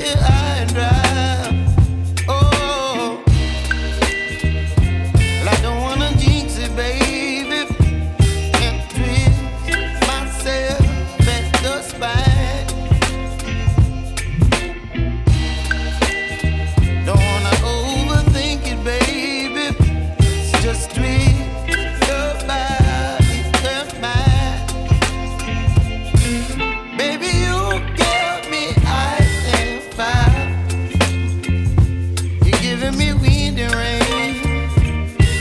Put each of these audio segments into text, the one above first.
here high and dry. Oh, well, I don't wanna jinx it, baby, and twist myself at the spine. Don't wanna overthink it, baby. It's just twist your body and mine. Baby, you give me ice and fire. You're giving me wind and rain.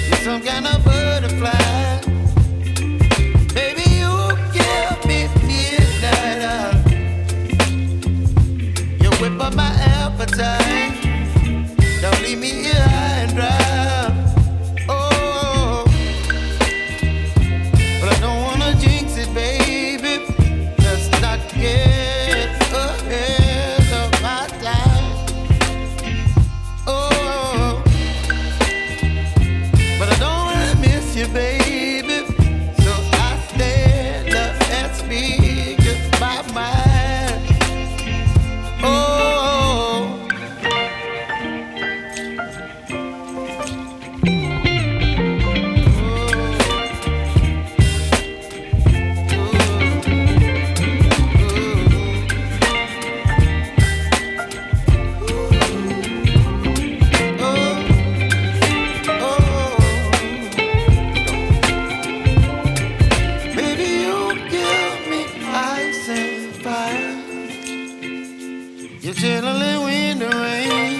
You're some kind of butterfly. Baby, you give me midnight. You whip up my appetite. Don't leave me here high and dry. Oh, but I don't wanna jinx it, baby. Let's not get ahead of my time. Oh, but I don't wanna miss you, baby. So I stand up and speak my mind. Oh. Baby, you give me ice and fire. You're chilling wind and rain.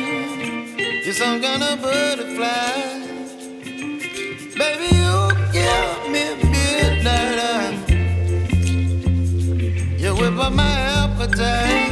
You're some kind of butterfly. Baby, you give me midnight. You whip up my appetite.